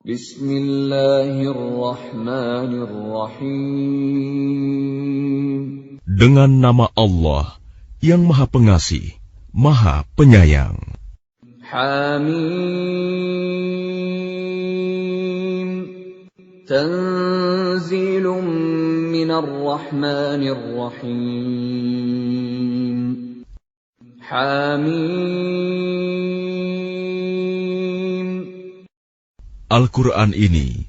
Bismillahirrahmanirrahim. Dengan nama Allah yang Maha Pengasih, Maha Penyayang. Hamim. Tanzilum minar rahmanir rahim. Hamim. Al-Quran ini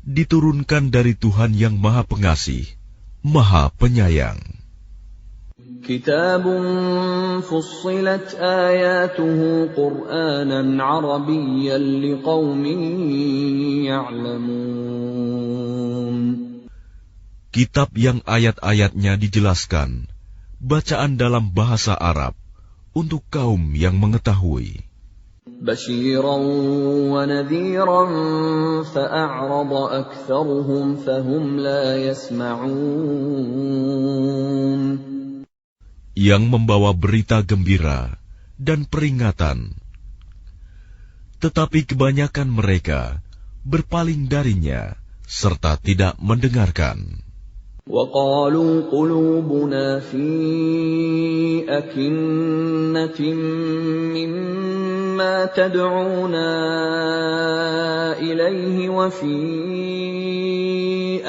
diturunkan dari Tuhan yang Maha Pengasih, Maha Penyayang. Kitabun fussilat ayatuhu Qur'anan Arabiyyan liqaumin ya'lamun. Kitab yang ayat-ayatnya dijelaskan, bacaan dalam bahasa Arab, untuk kaum yang mengetahui. Basyiran wa nadhiran fa'a'rada aktsaruhum fahum la yasma'un. Yang membawa berita gembira dan peringatan. Tetapi kebanyakan mereka berpaling darinya serta tidak mendengarkan. وَقَالُوا قُلُوبُنَا فِي أَكِنَّةٍ مِّمَّا تَدْعُونَا إِلَيْهِ وَفِي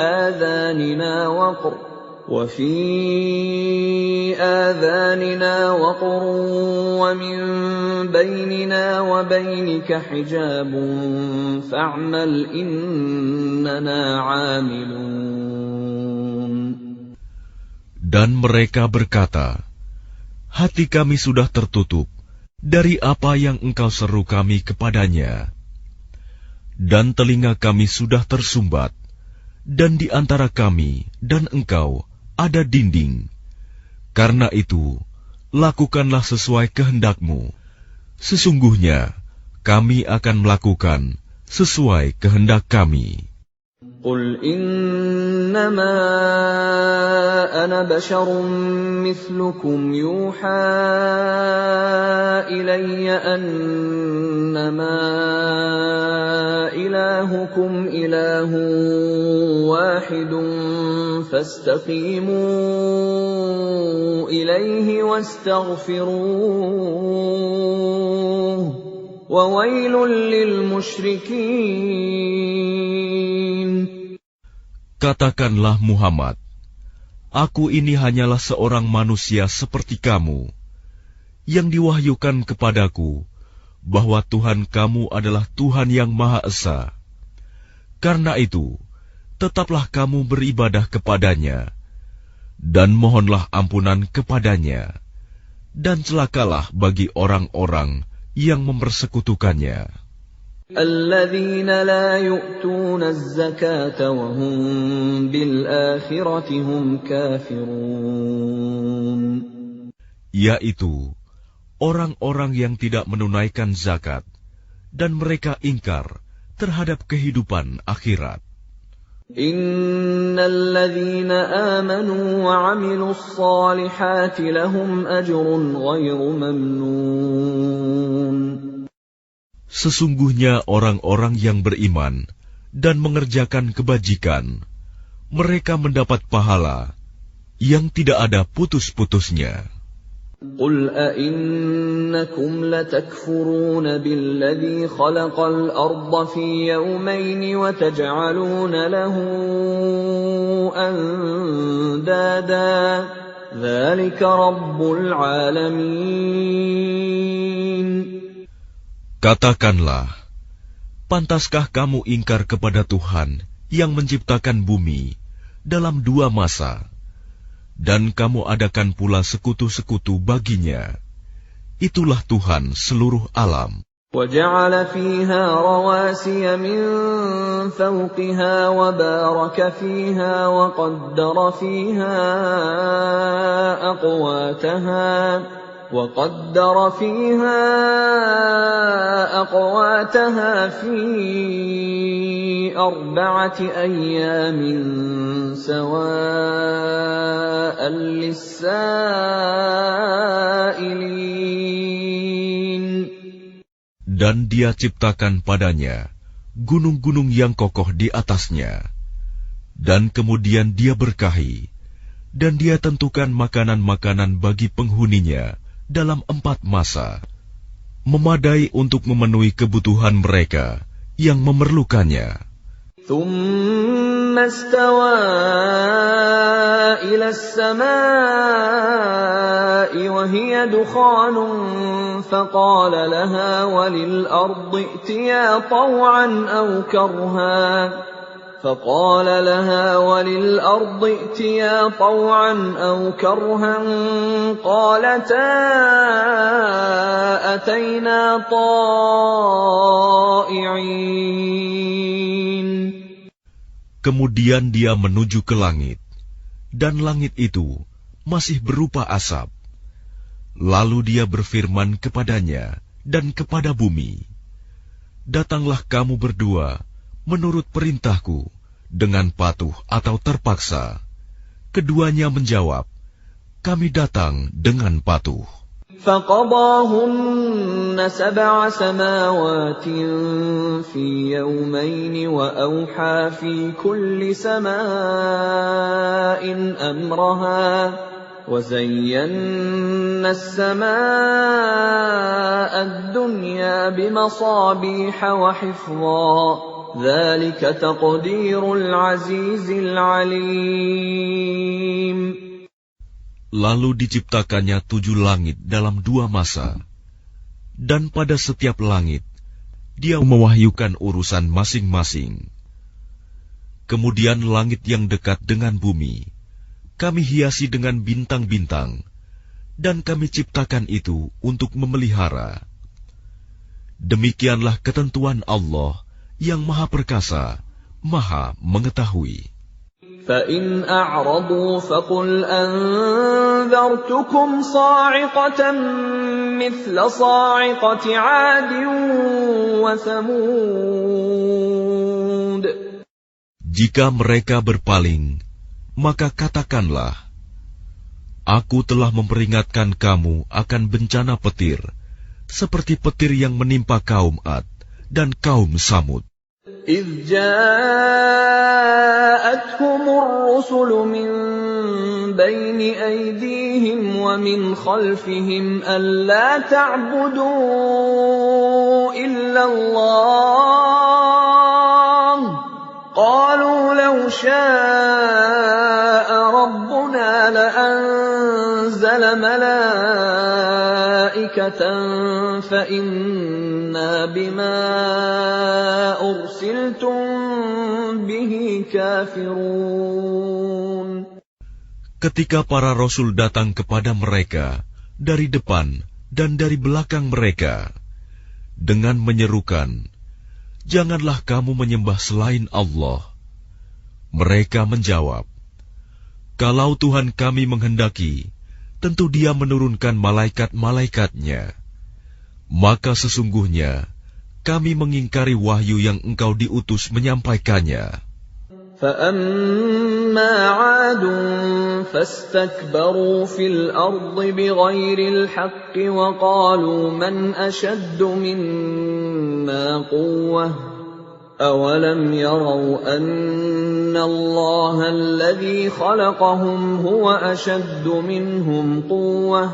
آذَانِنَا وَقْرٌ وَمِن بَيْنِنَا وَبَيْنِكَ حِجَابٌ فَاعْمَلْ إِنَّنَا عَامِلُونَ. Dan mereka berkata, hati kami sudah tertutup dari apa yang engkau seru kami kepadanya. Dan telinga kami sudah tersumbat, dan di antara kami dan engkau ada dinding. Karena itu, lakukanlah sesuai kehendakmu. Sesungguhnya, kami akan melakukan sesuai kehendak kami. قُلْ إِنَّمَا أَنَا بَشَرٌ مِّثْلُكُمْ يُوحَىٰ إِلَيَّ أَنَّمَا إِلَٰهُكُمْ إِلَٰهٌ وَاحِدٌ فَاسْتَقِيمُوا إِلَيْهِ وَاسْتَغْفِرُوهُ وَوَيْلٌ لِّلْمُشْرِكِينَ. Katakanlah Muhammad, aku ini hanyalah seorang manusia seperti kamu, yang diwahyukan kepadaku bahwa Tuhan kamu adalah Tuhan yang Maha Esa. Karena itu, tetaplah kamu beribadah kepadanya, dan mohonlah ampunan kepadanya, dan celakalah bagi orang-orang yang mempersekutukannya. الَّذِينَ لَا يُؤْتُونَ الزَّكَاةَ وَهُمْ بِالْآخِرَةِ هُمْ كَافِرُونَ. Yaitu orang-orang yang tidak menunaikan zakat dan mereka ingkar terhadap kehidupan akhirat. إِنَّ الَّذِينَ آمَنُوا وَعَمِلُوا الصَّالِحَاتِ لَهُمْ أَجْرٌ غَيْرُ مَمْنُونٍ. Sesungguhnya orang-orang yang beriman dan mengerjakan kebajikan, mereka mendapat pahala yang tidak ada putus-putusnya. قُلْ أَئِنَّكُمْ لَتَكْفُرُونَ بِالَّذِي خَلَقَ الْأَرْضَ فِي يَوْمَيْنِ وَتَجْعَلُونَ لَهُ أَندَادًا ذَلِكَ رَبُّ الْعَالَمِينَ. Katakanlah, pantaskah kamu ingkar kepada Tuhan yang menciptakan bumi dalam 2 masa, dan kamu adakan pula sekutu-sekutu baginya? Itulah Tuhan seluruh alam. وَجَعَلَ فِيهَا رَوَاسِيَ مِن فَوْقِهَا وَبَارَكَ فِيهَا وَقَدَّرَ فِيهَا أَقْوَاتَهَا فِي 4 أَيَّامٍ سَوَاءً لِّلسَّائِلِينَ. Dan Dia ciptakan padanya gunung-gunung yang kokoh di atasnya. Dan kemudian dia berkahi, dan dia tentukan makanan-makanan bagi penghuninya dalam 4 masa, memadai untuk memenuhi kebutuhan mereka yang memerlukannya. ثم استوى إلى السماء وهي دخان فقال لها وللأرض ائتيا طوعا أو كرها قالتا أتينا طائعين. Kemudian dia menuju ke langit, dan langit itu masih berupa asap. Lalu dia berfirman kepadanya dan kepada bumi, "Datanglah kamu berdua menurut perintahku dengan patuh atau terpaksa." Keduanya menjawab, "Kami datang dengan patuh." فقضاهن 7 سماوات في يومين وأوحى في كل سماء أمرها وزينا السماء الدنيا بمصابيح وحفظا ذلك تقدير العزيز العليم. Lalu diciptakannya 7 langit dalam 2 masa, dan pada setiap langit dia mewahyukan urusan masing-masing. Kemudian langit yang dekat dengan bumi kami hiasi dengan bintang-bintang, dan kami ciptakan itu untuk memelihara. Demikianlah ketentuan Allah yang Maha Perkasa, Maha Mengetahui. فَإِنْ أَعْرَضُوا فَقُلْ أَنذَرْتُكُمْ صَاعِقَةً مِثْلَ صَاعِقَةِ عَادٍ وَثَمُودَ. Jika mereka berpaling, maka katakanlah, Aku telah memperingatkan kamu akan bencana petir, seperti petir yang menimpa kaum Ad dan kaum Samud. إِذْ جَاءَتْهُمُ الرُّسُلُ مِنْ بَيْنِ أَيْدِيهِمْ وَمِنْ خَلْفِهِمْ أَلَّا تَعْبُدُوا إِلَّا اللَّهَ قَالُوا لَوْ شَاءَ رَبُّنَا لَأَنزَلَ مَلَائِكَةً فَإِنَّا بِمَا أُرْسِلْتُم بِهِ كَافِرُونَ. Ketika para rasul datang kepada mereka dari depan dan dari belakang mereka dengan menyerukan, "Janganlah kamu menyembah selain Allah." Mereka menjawab, "Kalau Tuhan kami menghendaki, tentu Dia menurunkan malaikat-malaikatnya. Maka sesungguhnya kami mengingkari wahyu yang Engkau diutus menyampaikannya." فَأَمَّا عَادٌ فَاسْتَكْبَرُوا فِي الْأَرْضِ بِغَيْرِ الْحَقِّ وَقَالُوا مَنْ أَشَدُّ مِنَّا قُوَّةً أَوَلَمْ يَرَوْا أَنَّ اللَّهَ الَّذِي خَلَقَهُمْ هُوَ أَشَدُّ مِنْهُمْ قُوَّةً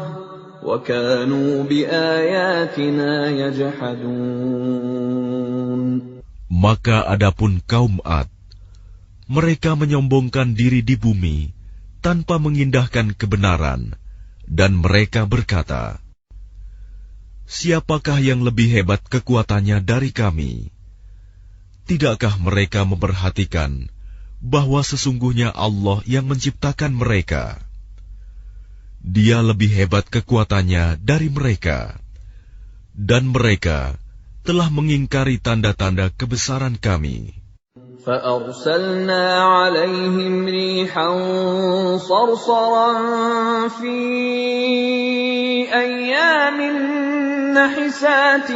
وَكَانُوا بِآيَاتِنَا يَجْحَدُونَ. Maka adapun kaum Ad, mereka menyombongkan diri di bumi tanpa mengindahkan kebenaran, dan mereka berkata, "Siapakah yang lebih hebat kekuatannya dari kami?" Tidakkah mereka memperhatikan bahwa sesungguhnya Allah yang menciptakan mereka? Dia lebih hebat kekuatannya dari mereka, dan mereka telah mengingkari tanda-tanda kebesaran kami. فَأَرْسَلْنَا عَلَيْهِمْ رِيحًا صَرْصَرًا فِي أَيَّامٍ نَحِسَاتٍ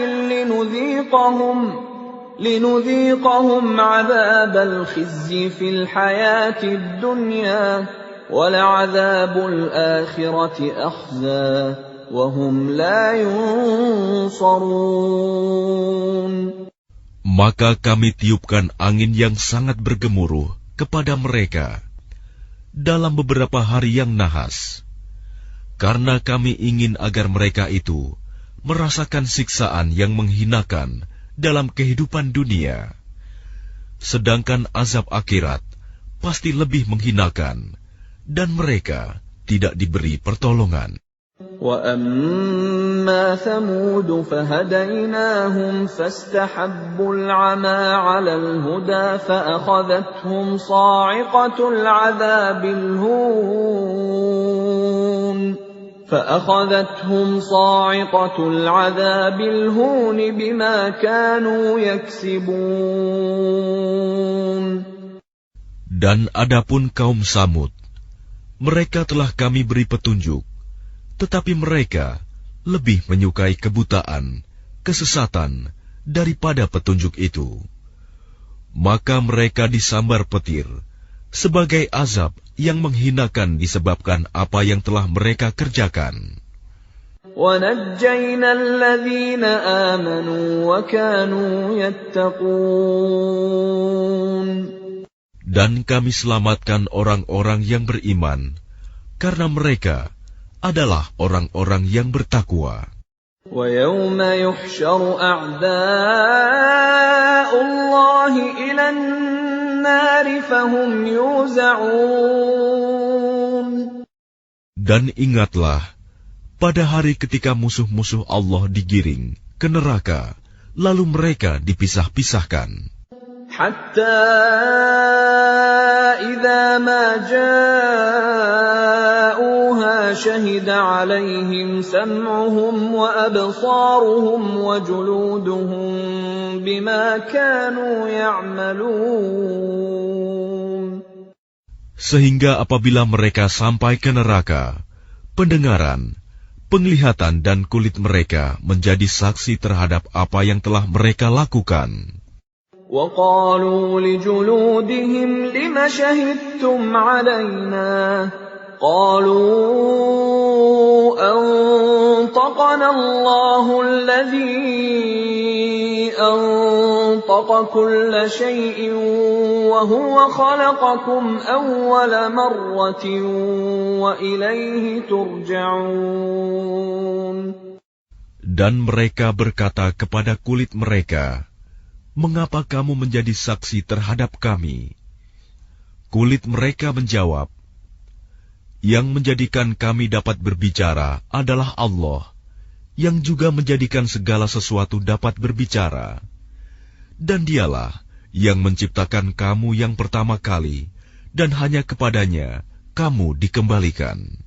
لِنُذِيقَهُمْ عَذَابَ الْخِزْيِ فِي الْحَيَاةِ الدُّنْيَا وَلَعَذَابُ الْآخِرَةِ أَخْزَىٰ وَهُمْ لَا يُنصَرُونَ. Maka kami tiupkan angin yang sangat bergemuruh kepada mereka dalam beberapa hari yang nahas, karena kami ingin agar mereka itu merasakan siksaan yang menghinakan dalam kehidupan dunia, sedangkan azab akhirat pasti lebih menghinakan, dan mereka tidak diberi pertolongan. وَأَمَّا ثَمُودُ فَهَدَيْنَاهُمْ فَاسْتَحَبُّوا الْعَمَى عَلَى الْهُدَى فَأَخَذَتْهُمْ صَاعِقَةُ الْعَذَابِ الْهُونِ بِمَا كَانُوا يَكْسِبُونَ. Dan adapun kaum Samud, mereka telah kami beri petunjuk, tetapi mereka lebih menyukai kebutaan, kesesatan, daripada petunjuk itu. Maka mereka disambar petir, sebagai azab yang menghinakan disebabkan apa yang telah mereka kerjakan. وَنَجَّيْنَا الَّذِينَ آمَنُوا وَكَانُوا يَتَّقُونَ. Dan kami selamatkan orang-orang yang beriman, karena mereka adalah orang-orang yang bertakwa. وَيَوْمَ يُحْشَرُ أَعْدَاءُ اللَّهِ إِلَى النَّارِ فَهُمْ يُوزَعُونَ. Dan ingatlah, pada hari ketika musuh-musuh Allah digiring ke neraka, lalu mereka dipisah-pisahkan. حَتَّى إِذَا مَا جَاءُوهَا شَهِدَ عَلَيْهِمْ سَمْعُهُمْ وَأَبْصَارُهُمْ وَجُلُودُهُمْ بِمَا كَانُوا يَعْمَلُونَ. Sehingga apabila mereka sampai ke neraka, pendengaran, penglihatan dan kulit mereka menjadi saksi terhadap apa yang telah mereka lakukan. وَقَالُوا لِجُلُودِهِمْ لِمَ شَهِدتُّمْ عَلَيْنَا قَالُوا أَنطَقَنَا اللَّهُ الَّذِي أَنطَقَ كُلَّ شَيْءٍ وَهُوَ خَلَقَكُمْ أَوَّلَ مَرَّةٍ وَإِلَيْهِ تُرْجَعُونَ. Dan mereka berkata kepada kulit mereka, "Mengapa kamu menjadi saksi terhadap kami?" Kulit mereka menjawab, "Yang menjadikan kami dapat berbicara adalah Allah, yang juga menjadikan segala sesuatu dapat berbicara. Dan Dialah yang menciptakan kamu yang pertama kali, dan hanya kepadanya kamu dikembalikan."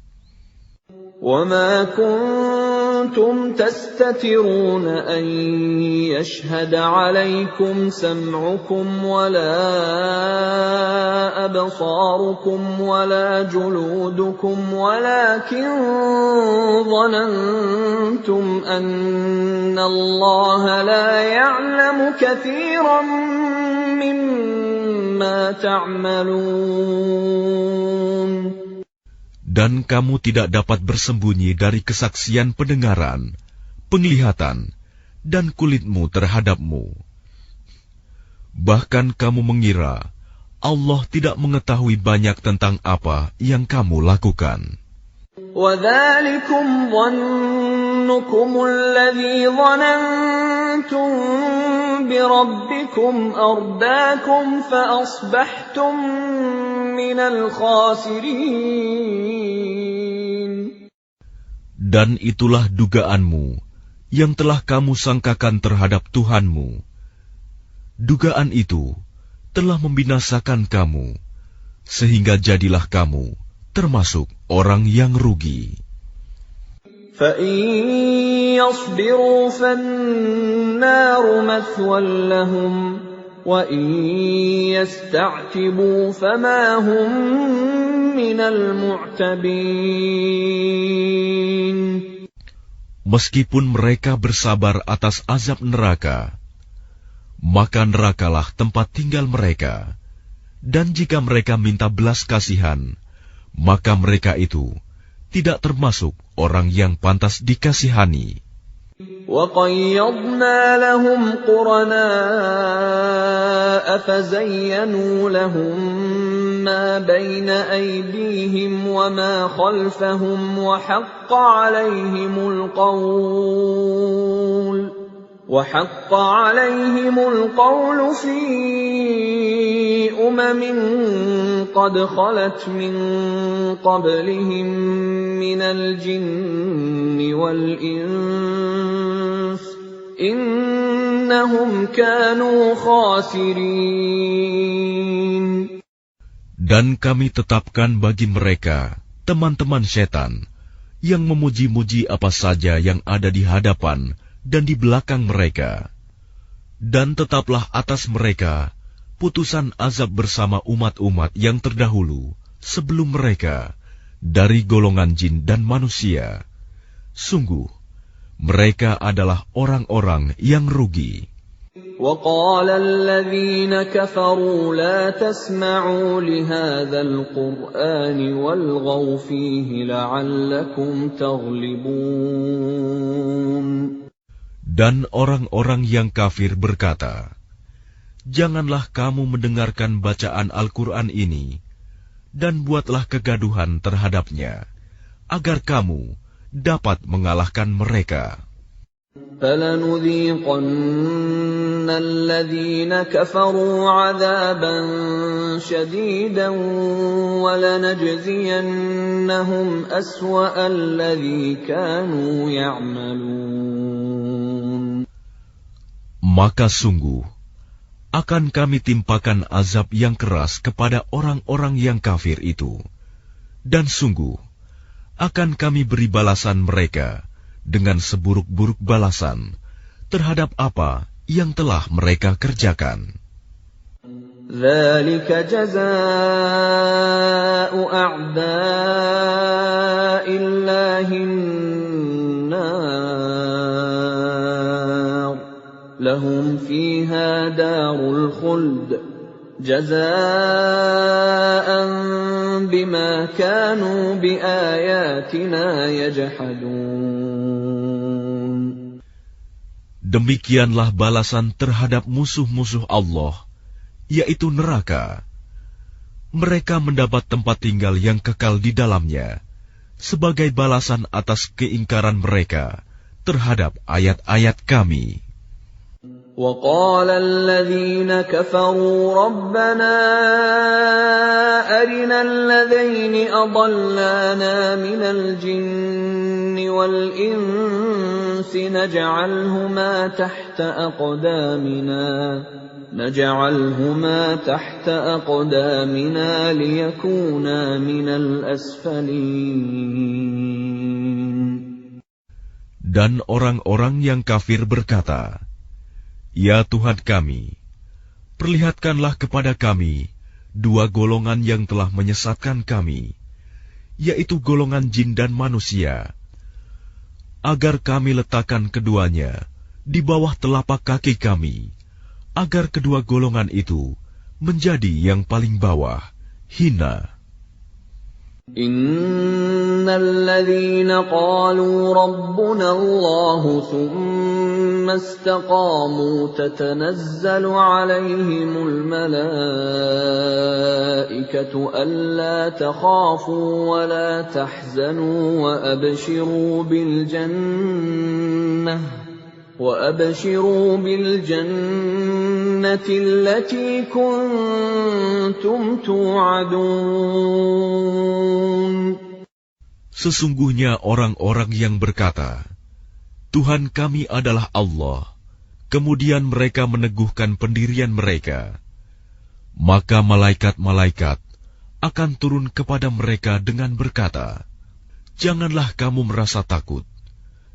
وَمَا كُنتُمْ تَسْتَتِرُونَ أَن يَشْهَدَ عَلَيْكُمْ سَمْعُكُمْ وَلَا أَبْصَارُكُمْ وَلَا جُلُودُكُمْ وَلَكِنْ ظَنَنْتُمْ أَنَّ اللَّهَ لَا يَعْلَمُ كَثِيرًا مِّمَّا تَعْمَلُونَ. Dan kamu tidak dapat bersembunyi dari kesaksian pendengaran, penglihatan, dan kulitmu terhadapmu. Bahkan kamu mengira Allah tidak mengetahui banyak tentang apa yang kamu lakukan. وَذَلِكُمْ ظَنُّكُمُ الَّذِي ظَنَنْتُمْ بِرَبِّكُمْ أَرْدَاكُمْ فَأَصْبَحْتُمْ مِنَ الْخَاسِرِينَ. Dan itulah dugaanmu yang telah kamu sangkakan terhadap Tuhanmu. Dugaan itu telah membinasakan kamu, sehingga jadilah kamu termasuk orang yang rugi. فَإِن يَصْبِرُوا فَالنَّارُ مَثْوًى لَهُمْ وَإِن يَسْتَعْتِبُوا فَمَا هُمْ مِنَ الْمُعْتَبِينَ. Meskipun mereka bersabar atas azab neraka, maka nerakalah tempat tinggal mereka. Dan jika mereka minta belas kasihan, maka mereka itu tidak termasuk orang yang pantas dikasihani. وَقَيَّضْنَا لَهُمْ قُرَنَاءَ فَزَيَّنُوا لَهُم مَّا بَيْنَ أَيْدِيهِمْ وَمَا خَلْفَهُمْ وَحَقَّ عَلَيْهِمُ الْقَوْلُ فِي أُمَمٍ قَدْ خَلَتْ مِن قَبْلِهِم مِّنَ الْجِنِّ وَالْإِنسِ ۖ إِنَّهُمْ كَانُوا خَاسِرِينَ. Dan kami tetapkan bagi mereka teman-teman setan yang memuji-muji apa saja yang ada di hadapan dan di belakang mereka. Dan tetaplah atas mereka putusan azab bersama umat-umat yang terdahulu sebelum mereka dari golongan jin dan manusia. Sungguh, mereka adalah orang-orang yang rugi. وَقَالَ الَّذِينَ كَفَرُوا لَا تَسْمَعُوا لِهَذَا الْقُرْآنِ وَالْغَوْا فِيهِ لَعَلَّكُمْ تَغْلِبُونَ. Dan orang-orang yang kafir berkata, janganlah kamu mendengarkan bacaan Al-Quran ini, dan buatlah kegaduhan terhadapnya, agar kamu dapat mengalahkan mereka. فَلَنُذِيقَنَّ الَّذِينَ كَفَرُوا عَذَابًا شَدِيدًا وَلَنَجْزِيَنَّهُمْ أَسْوَأَ الَّذِي كَانُوا يَعْمَلُونَ. Maka sungguh akan kami timpakan azab yang keras kepada orang-orang yang kafir itu, dan sungguh akan kami beri balasan mereka dengan seburuk-buruk balasan terhadap apa yang telah mereka kerjakan. ذَلِكَ جَزَاءُ أَعْدَاءِ اللَّهِ النَّارُ لَهُمْ فِيهَا دَارُ الْخُلْدِ جَزَاءً بِمَا كَانُوا بِآيَاتِنَا يَجْحَدُونَ. Demikianlah balasan terhadap musuh-musuh Allah, yaitu neraka. Mereka mendapat tempat tinggal yang kekal di dalamnya, sebagai balasan atas keingkaran mereka terhadap ayat-ayat kami. وَقَالَ الَّذِينَ كَفَرُوا رَبَّنَا أَرِنَا الَّذَيْنِ أَضَلَّانَا مِنَ الْجِنِّ وَالْإِنسِ نَجْعَلْهُمَا تَحْتَ أَقْدَامِنَا لِيَكُونَا مِنَ الْأَسْفَلِينَ. Dan orang-orang yang kafir berkata, ya Tuhan kami, perlihatkanlah kepada kami dua golongan yang telah menyesatkan kami, yaitu golongan jin dan manusia, agar kami letakkan keduanya di bawah telapak kaki kami, agar kedua golongan itu menjadi yang paling bawah, hina. Innalladzina qalu rabbuna Allah thumma istaqamu tatanazzalu alaihimul malaikatu alla takhafu wa la tahzanu wa abshiru bil jannah التي كنتم توعدون. Sesungguhnya orang-orang yang berkata, Tuhan kami adalah Allah, kemudian mereka meneguhkan pendirian mereka, maka malaikat-malaikat akan turun kepada mereka dengan berkata, janganlah kamu merasa takut,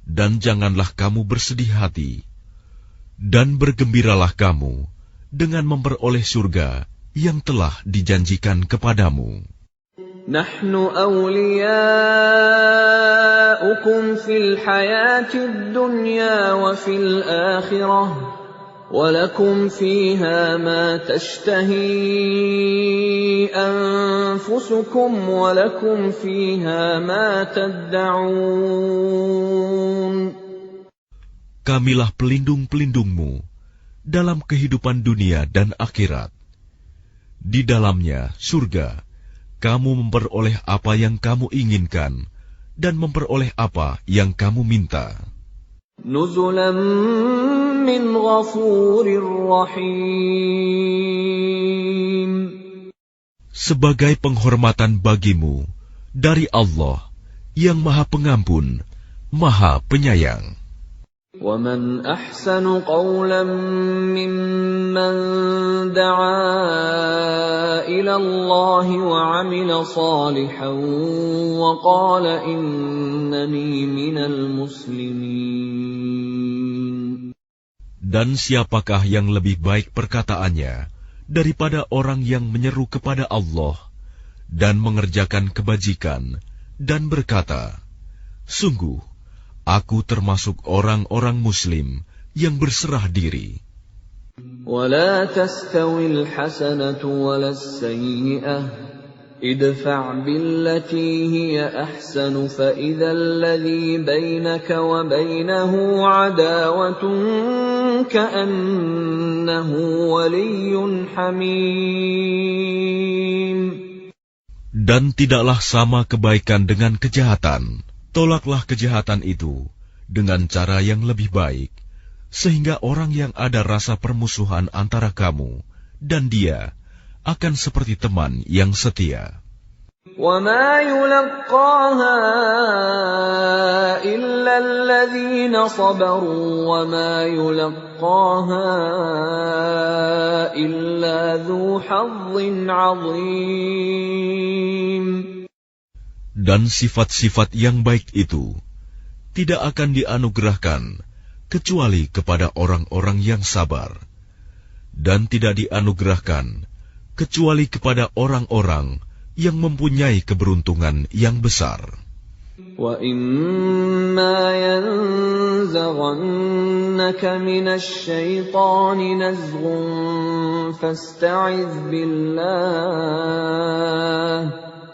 dan janganlah kamu bersedih hati, dan bergembiralah kamu dengan memperoleh surga yang telah dijanjikan kepadamu. Nahnu awliya'ukum fil hayatid dunya wa fil akhirah wa lakum fiha ma tashtahi anfusukum wa lakum fiha ma tad'un. kamilah pelindung-pelindungmu dalam kehidupan dunia dan akhirat. Di dalamnya, surga, kamu memperoleh apa yang kamu inginkan dan memperoleh apa yang kamu minta. Nuzulan min ghafurir rahim. Sebagai penghormatan bagimu dari Allah yang Maha Pengampun, Maha Penyayang. وَمَنْ أَحْسَنُ قَوْلًا مِّمَّنْ دَعَا إِلَى اللَّهِ وَعَمِلَ صَالِحًا وَقَالَ إِنَّنِي مِنَ الْمُسْلِمِينَ. Dan siapakah yang lebih baik perkataannya daripada orang yang menyeru kepada Allah dan mengerjakan kebajikan dan berkata, sungguh, aku termasuk orang-orang Muslim yang berserah diri. وَلَا تَسْتَوِي الْحَسَنَةُ وَلَا السَّيِّئَةُ ادْفَعْ بِالَّتِي هِيَ أَحْسَنُ فَإِذَا الَّذِي بَيْنَكَ وَبَيْنَهُ عَدَاوَةٌ كَأَنَّهُ وَلِيٌّ حَمِيمٌ. Dan tidaklah sama kebaikan dengan kejahatan. Tolaklah kejahatan itu dengan cara yang lebih baik, sehingga orang yang ada rasa permusuhan antara kamu dan dia akan seperti teman yang setia. وَمَا يُلَقَّاهَا إِلَّا الَّذِينَ صَبَرُوا وَمَا يُلَقَّاهَا إِلَّا ذُو حَظٍّ عَظِيمٍ. Dan sifat-sifat yang baik itu tidak akan dianugerahkan kecuali kepada orang-orang yang sabar, dan tidak dianugerahkan kecuali kepada orang-orang yang mempunyai keberuntungan yang besar. وَإِمَّا يَنزَغَنَّكَ مِنَ الشَّيْطَانِ نَزْغٌ فَاسْتَعِذْ بِاللَّهِ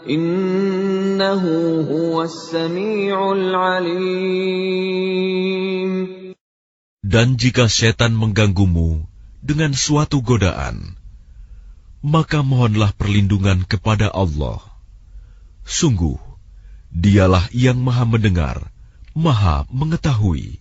Innahu huwas sami'ul alim. Dan jika setan mengganggumu dengan suatu godaan, maka mohonlah perlindungan kepada Allah. Sungguh, Dialah yang Maha Mendengar, Maha Mengetahui.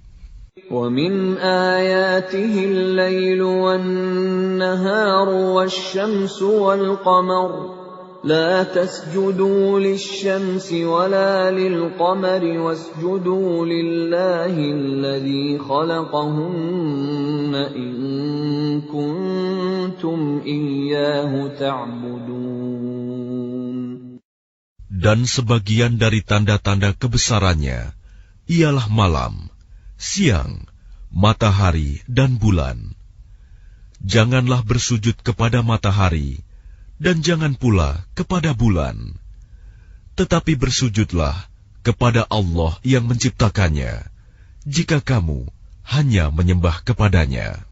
وَمِنْ آيَاتِهِ اللَّيْلُ وَالنَّهَارُ وَالشَّمْسُ وَالْقَمَرُ لا تسجدوا للشمس ولا للقمر واسجدوا لله الذي خلقهن إن كنتم إياه تعبدون. Dan sebagian dari tanda-tanda kebesarannya ialah malam, siang, matahari, dan bulan. Janganlah bersujud kepada matahari, dan jangan pula kepada bulan. Tetapi bersujudlah kepada Allah yang menciptakannya, jika kamu hanya menyembah kepadanya.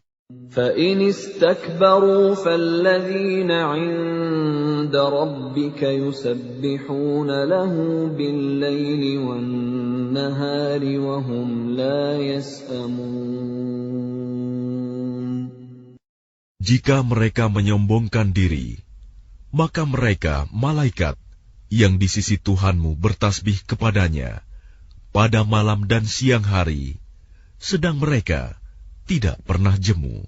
فَإِنِ اسْتَكْبَرُوا فَالَّذِينَ عِندَ رَبِّكَ يُسَبِّحُونَ لَهُ بِاللَّيْلِ وَالنَّهَارِ وَهُمْ لَا يَسْأَمُونَ. Jika mereka menyombongkan diri, maka mereka, malaikat, yang di sisi Tuhanmu bertasbih kepadanya pada malam dan siang hari, sedang mereka tidak pernah jemu.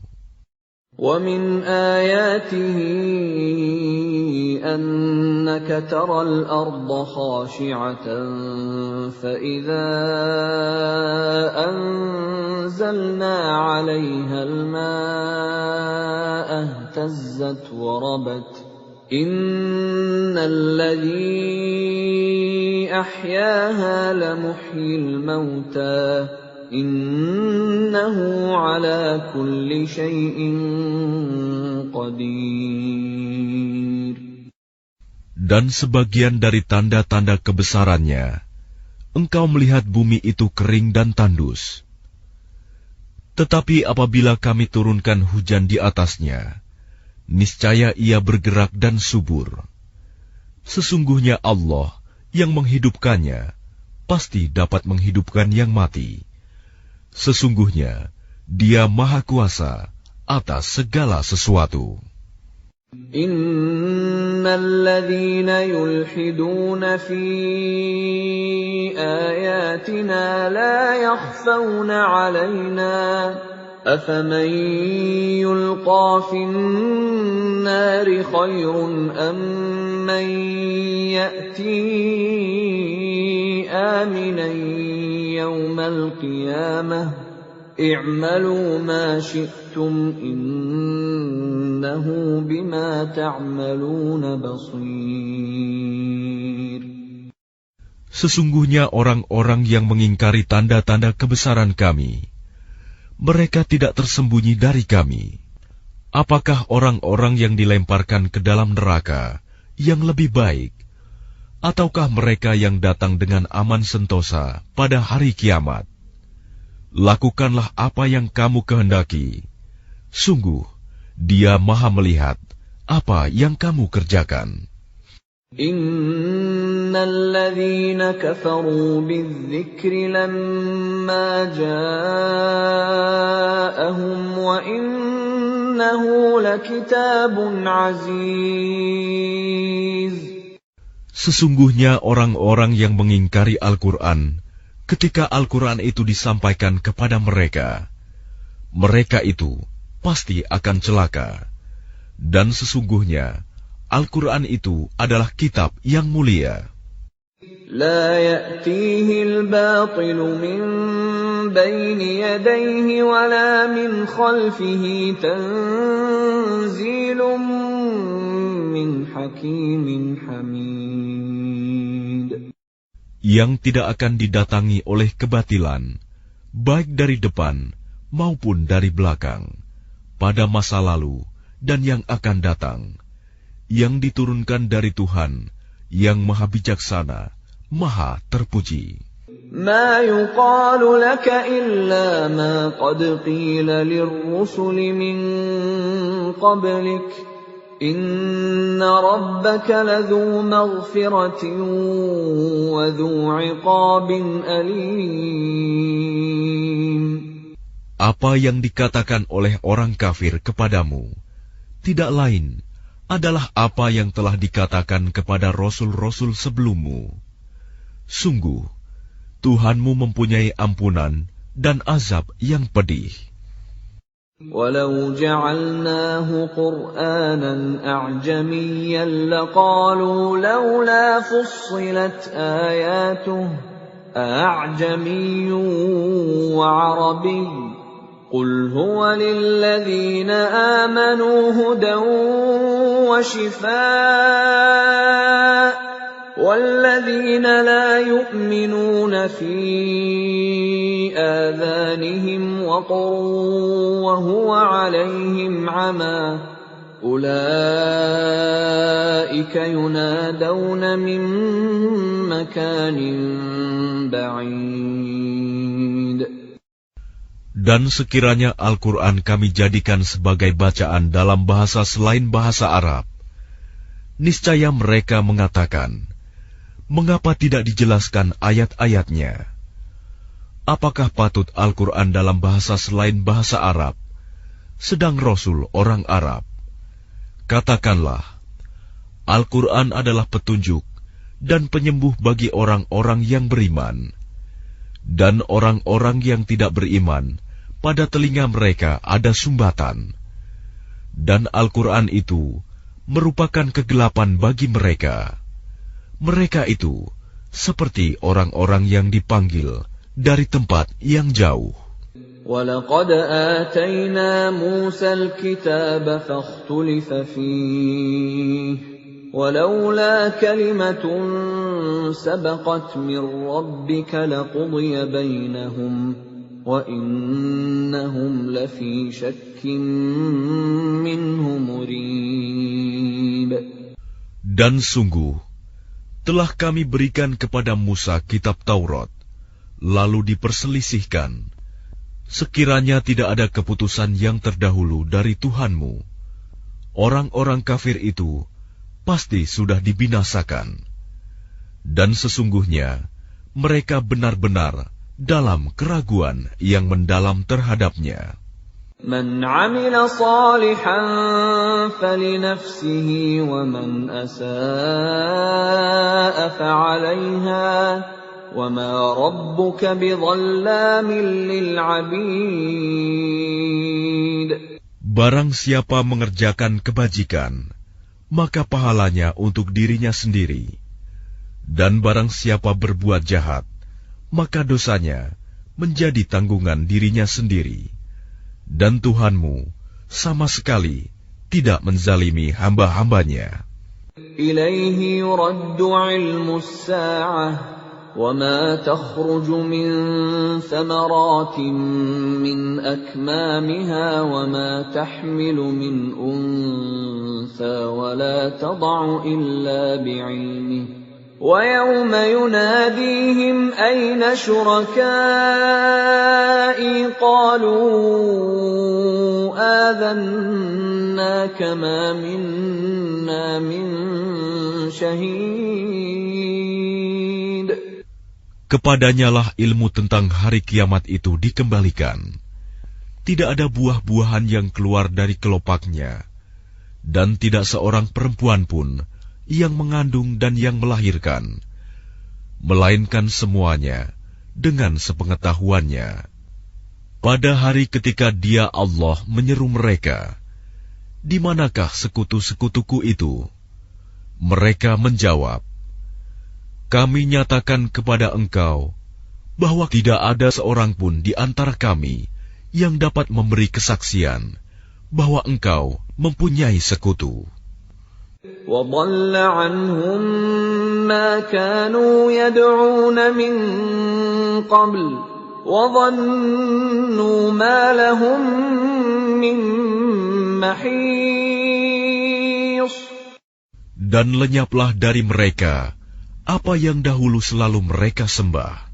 وَمِنْ آيَاتِهِ أَنَّكَ تَرَى الْأَرْضَ خَاشِعَةً فَإِذَا أَنزَلْنَا عَلَيْهَا الْمَاءَ اهْتَزَّتْ وَرَبَتْ إِنَّ الَّذِي أَحْيَاهَا لَمُحْيِي الْمَوْتَى إِنَّهُ عَلَى كُلِّ شَيْءٍ قَدِيرٌ. Dan sebagian dari tanda-tanda kebesarannya, engkau melihat bumi itu kering dan tandus. Tetapi apabila kami turunkan hujan di atasnya, niscaya ia bergerak dan subur. Sesungguhnya Allah yang menghidupkannya pasti dapat menghidupkan yang mati. Sesungguhnya Dia Maha Kuasa atas segala sesuatu. Innal ladzina yulhiduna fi ayatina la yakhfawna 'alaina afaman yulqa fin nari khairun amman ya'ti aminan yawmal qiyamah i'malu ma syi'tum innahu bima ta'maluna basir. Sesungguhnya orang-orang yang mengingkari tanda-tanda kebesaran kami, mereka tidak tersembunyi dari kami. Apakah orang-orang yang dilemparkan ke dalam neraka yang lebih baik, ataukah mereka yang datang dengan aman sentosa pada hari kiamat? Lakukanlah apa yang kamu kehendaki. Sungguh, Dia Maha melihat apa yang kamu kerjakan. Innal ladzina kafaru bidzikri lamma ja'ahum wa innahu lakitabun aziz. Sesungguhnya orang-orang yang mengingkari Al-Quran ketika Al-Quran itu disampaikan kepada mereka, mereka itu pasti akan celaka. Dan sesungguhnya Al-Quran itu adalah kitab yang mulia. La ya'tihi al-batilu min bayni yadayhi wa la min khalfihi tanzilun min hakimin hamid. Yang tidak akan didatangi oleh kebatilan, baik dari depan maupun dari belakang, pada masa lalu dan yang akan datang, yang diturunkan dari Tuhan yang Maha Bijaksana, Maha Terpuji. Ma yuqalu laka illa ma qad qila lirrusuli min qablik. Inna rabbaka ladhu maghfiratin wa dhu 'iqabin alim. Apa yang dikatakan oleh orang kafir kepadamu tidak lain adalah apa yang telah dikatakan kepada rasul-rasul sebelummu. Sungguh, Tuhanmu mempunyai ampunan dan azab yang pedih. Walau ja'alnahu Qur'anan a'jamiyyan laqalu laula fussilat ayatuhu a'jamiyyun wa 'arabiyyun qul huwa lilladhina amanu hudan wa shifaa' والذين لا يؤمنون في آذانهم وقر وهو عليهم عمى أولئك ينادون من مكان بعيد. Dan sekiranya Al-Quran kami jadikan sebagai bacaan dalam bahasa selain bahasa Arab, niscaya mereka mengatakan, mengapa tidak dijelaskan ayat-ayatnya? Apakah patut Al-Quran dalam bahasa selain bahasa Arab, sedang Rasul orang Arab? Katakanlah, Al-Quran adalah petunjuk dan penyembuh bagi orang-orang yang beriman. Dan orang-orang yang tidak beriman, pada telinga mereka ada sumbatan. Dan Al-Quran itu merupakan kegelapan bagi mereka. Mereka itu seperti orang-orang yang dipanggil dari tempat yang jauh. وَلَقَدْ آتَيْنَا مُوسَى الْكِتَابَ فَاخْتُلِفَ فِيهِ وَلَوْلَا كَلِمَةٌ سَبَقَتْ مِنْ رَبِّكَ لَقُضِيَ بَيْنَهُمْ وَإِنَّهُمْ لَفِي شَكٍّ مِّنْهُ مُرِيبٍ. Dan sungguh telah kami berikan kepada Musa kitab Taurat, lalu diperselisihkan, sekiranya tidak ada keputusan yang terdahulu dari Tuhanmu, orang-orang kafir itu pasti sudah dibinasakan. Dan sesungguhnya mereka benar-benar dalam keraguan yang mendalam terhadapnya. Man 'amila shalihan falinafsihi wa man asaa'a fa'alayha wa ma rabbuka bidhallamin lil 'abid. Barang siapa mengerjakan kebajikan, maka pahalanya untuk dirinya sendiri. Dan barang siapa berbuat jahat, maka dosanya menjadi tanggungan dirinya sendiri. Dan Tuhanmu sama sekali tidak menzalimi hamba-hambanya. Ilaihi yuraddu ilmu as-sa'ah wa ma takhruju min thamaratin min akmamiha wa ma tahmilu min untha wa la tad'u illa bi'ilmihi. وَيَوْمَ يُنَادِيهِمْ أَيْنَ شُرَكَائِي قَالُوا آذَنَّاكَ مَا مِنَّا مِنْ شَهِيدٍ. Kepadanyalah ilmu tentang hari kiamat itu dikembalikan. Tidak ada buah-buahan yang keluar dari kelopaknya, dan tidak seorang perempuan pun yang mengandung dan yang melahirkan, melainkan semuanya dengan sepengetahuannya. Pada hari ketika Dia Allah menyeru mereka, "Di manakah sekutu-sekutuku itu?" Mereka menjawab, "Kami nyatakan kepada engkau bahwa tidak ada seorang pun di antara kami yang dapat memberi kesaksian bahwa engkau mempunyai sekutu." وَضَلَّ عَنْهُمْ مَا كَانُوا يَدْعُونَ مِنْ قَبْلُ وَظَنُّوا مَا لَهُمْ مِنْ مَحِيصٍ. Dan lenyaplah dari mereka apa yang dahulu selalu mereka sembah.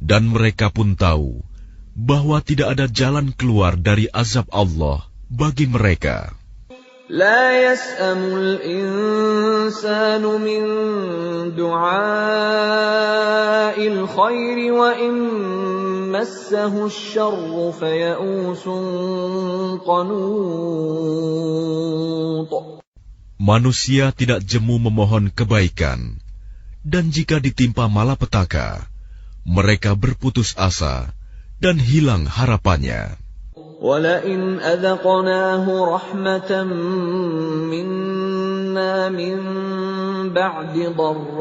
Dan mereka pun tahu bahwa tidak ada jalan keluar dari azab Allah bagi mereka. لا يسأم الإنسان من دعاء الخير وإن مسه الشر فيئوس قنوط. Manusia tidak jemu memohon kebaikan, dan jika ditimpa malapetaka, mereka berputus asa dan hilang harapannya. وَلَئِنْ أَذَقْنَاهُ رَحْمَةً مِنَّا مِنْ بَعْدِ ضَرَّاءَ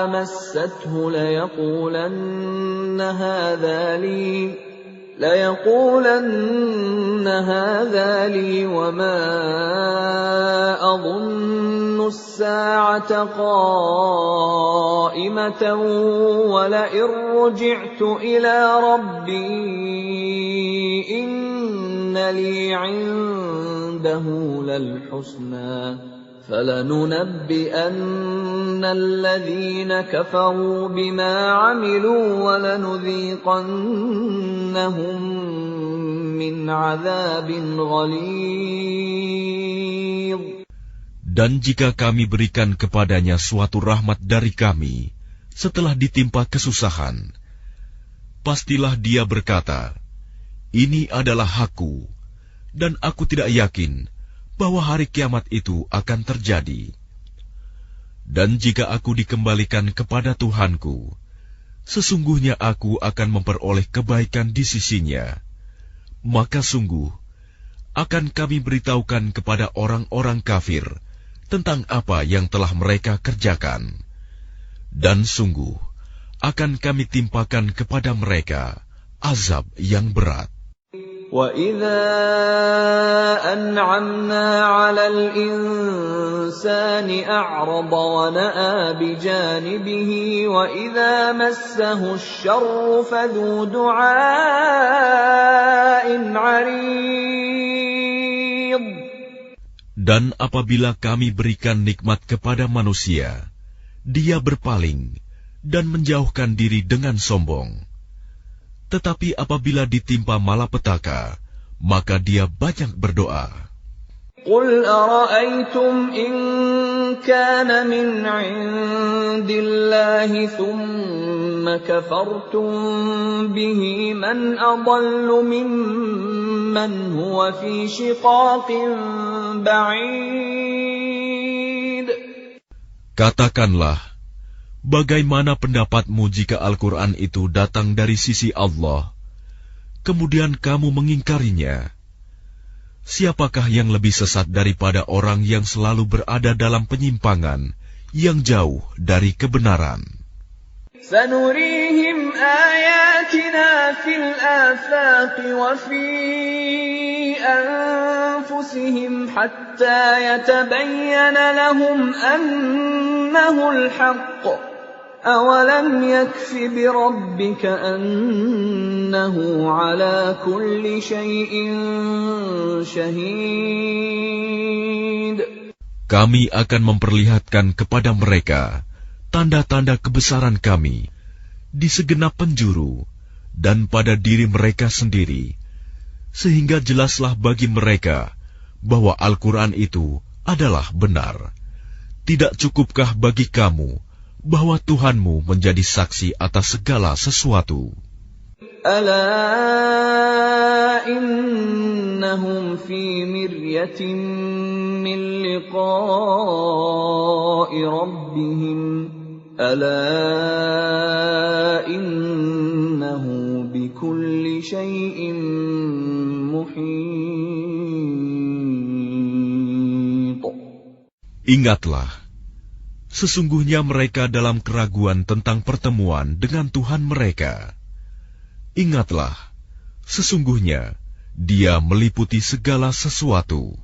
مَسَّتْهُ لَيَقُولَنَّ هَذَا لِي وَمَا أَظُنُّ السَّاعَةَ قَائِمَةً وَلَئِنْ رُجِعْتُ إِلَى رَبِّي إِنَّ لِي عِندَهُ لَلْحُسْنَى فَلَنُنَبِّئَنَّ الَّذِينَ كَفَرُوا بِمَا عَمِلُوا وَلَنُذِيقَنَّهُم مِّنْ عَذَابٍ غَلِيظٍ. Dan jika kami berikan kepadanya suatu rahmat dari kami setelah ditimpa kesusahan, pastilah dia berkata, "Ini adalah hakku, dan aku tidak yakin bahwa hari kiamat itu akan terjadi." Dan jika aku dikembalikan kepada Tuhanku, sesungguhnya aku akan memperoleh kebaikan di sisinya, maka sungguh akan kami beritahukan kepada orang-orang kafir tentang apa yang telah mereka kerjakan. Dan sungguh akan kami timpakan kepada mereka azab yang berat. وَإِذَا أَنْعَمْنَا عَلَى الْإِنسَانِ أَعْرَضَ وَنَأَىٰ بِجَانِبِهِ وَإِذَا مَسَّهُ الشَّرُّ فَذُو دُعَاءٍ عَرِيضٍ. Dan apabila kami berikan nikmat kepada manusia, dia berpaling dan menjauhkan diri dengan sombong. Tetapi apabila ditimpa malapetaka, maka dia banyak berdoa. قُلْ أَرَأَيْتُمْ إِنْ كَانَ مِنْ عِنْدِ اللَّهِ ثُمَّ كفرتم به من أضل ممن هو في شقاق بعيد. Katakanlah, bagaimana pendapatmu jika Al-Quran itu datang dari sisi Allah, kemudian kamu mengingkarinya? Siapakah yang lebih sesat daripada orang yang selalu berada dalam penyimpangan yang jauh dari kebenaran? سنريهم آياتنا في الآفاق وفي أنفسهم حتى يتبين لهم أنه الحق أولم يكف بربك أنه على كل شيء شهيد. Kami akan memperlihatkan kepada mereka tanda-tanda kebesaran kami di segenap penjuru dan pada diri mereka sendiri, sehingga jelaslah bagi mereka bahwa Al-Quran itu adalah benar. Tidak cukupkah bagi kamu bahwa Tuhanmu menjadi saksi atas segala sesuatu? Ala innahum fi miryatin min liqa'i rabbihim. Ala innahu bikulli syai'in muhit. Ingatlah, sesungguhnya mereka dalam keraguan tentang pertemuan dengan Tuhan mereka. Ingatlah, sesungguhnya Dia meliputi segala sesuatu.